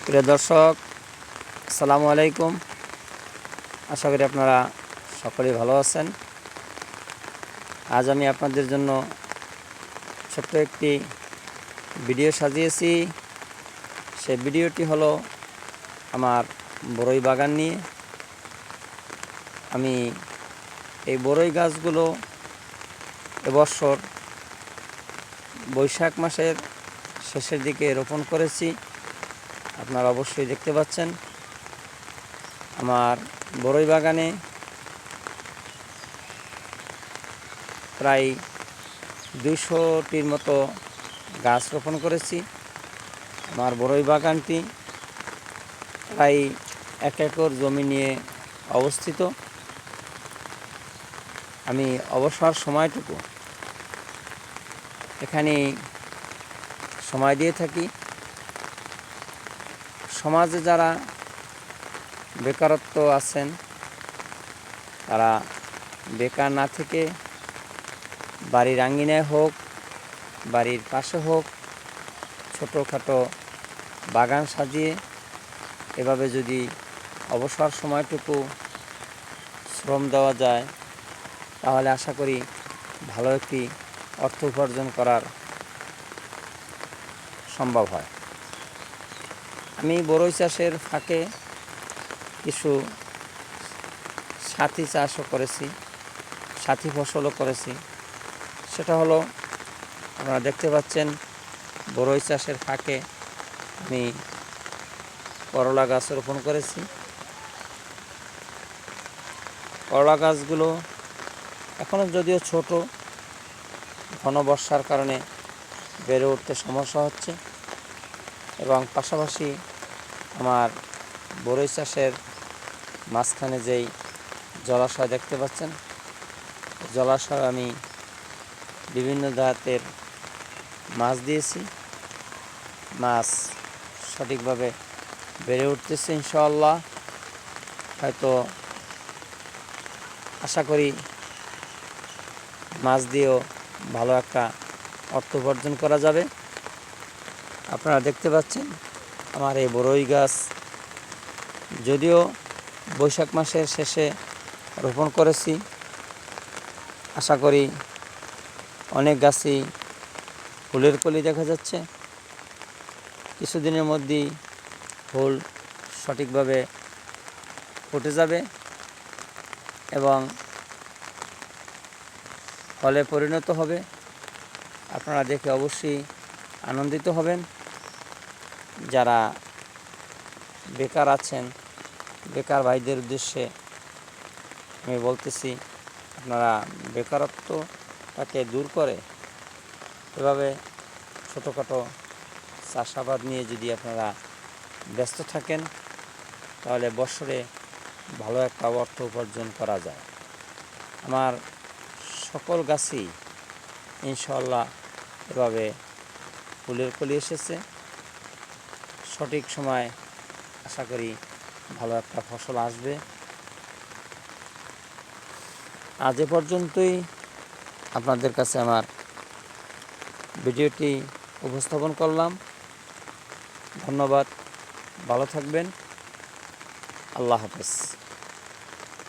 প্রিয় দর্শক, আসসালামু আলাইকুম। আশা করি আপনারা সকলেই ভালো আছেন। আজ আমি আপনাদের জন্য ছোট্ট একটি ভিডিও সাজিয়েছি। সেই ভিডিওটি হলো আমার বরই বাগান নিয়ে। আমি এই বরই গাছগুলো এবছর বৈশাখ মাসের শেষের দিকে রোপণ করেছি। আপনারা অবশ্যই দেখতে পাচ্ছেন আমার বরই বাগানে প্রায় 200টির মতো গাছ রোপণ করেছি। আমার বরই বাগানটি প্রায় 1 একর জমি নিয়ে অবস্থিত। আমি অবসর সময়টুকু এখানে সময় দিয়ে থাকি। সমাজে যারা বেকারত্ব আছেন, তারা বেকার না থেকে বাড়ির আঙ্গিনায় হোক, বাড়ির পাশে হোক, ছোটোখাটো বাগান সাজিয়ে এভাবে যদি অবসর সময়টুকু শ্রম দেওয়া যায়, তাহলে আশা করি ভালো একটি অর্থ উপার্জন করার সম্ভব হয়। আমি বরই চাষের ফাঁকে কিছু সাথী চাষও করেছি, সাথী ফসলও করেছি। সেটা হলো, আপনারা দেখতে পাচ্ছেন বরই চাষের ফাঁকে আমি করলা গাছ রোপণ করেছি। করলা গাছগুলো এখনও যদিও ছোট, ঘন বর্ষার কারণে বেড়ে উঠতে সমস্যা হচ্ছে, এবং পাশাপাশি আমার বরই চাষের মাঝখানে যেই জলাশয় দেখতে পাচ্ছেন, জলাশয় আমি বিভিন্ন জাতের মাছ দিয়েছি। মাছ সঠিকভাবে বেড়ে উঠতেছে ইনশাআল্লাহ। হয়তো আশা করি মাছ দিয়েও ভালো একটা অর্থ উপার্জন করা যাবে। আপনারা দেখতে পাচ্ছেন আমার এই বরই গাছ যদিও বৈশাখ মাসের শেষে রোপণ করেছি, আশা করি অনেক গাছই ফুলের কলি দেখা যাচ্ছে। কিছুদিনের মধ্যেই ফুল সঠিকভাবে ফুটে যাবে এবং ফলে পরিণত হবে। আপনারা দেখে অবশ্যই আনন্দিত হবেন। যারা বেকার আছেন, বেকার ভাইদের উদ্দেশ্যে আমি বলতেছি, আপনারা বেকারত্বটাকে দূর করে এভাবে ছোটোখাটো চাষাবাদ নিয়ে যদি আপনারা ব্যস্ত থাকেন, তাহলে বছরে ভালো একটা অর্থ উপার্জন করা যায়। আমার সকল গাছই ইনশাআল্লাহ এভাবে ফুলের কলি এসেছে। সঠিক সময় আশা করি ভালো একটা ফসল আসবে। আজ এ পর্যন্তই আপনাদের কাছে আমার ভিডিওটি উপস্থাপন করলাম। ধন্যবাদ, ভালো থাকবেন। আল্লাহ হাফেজ।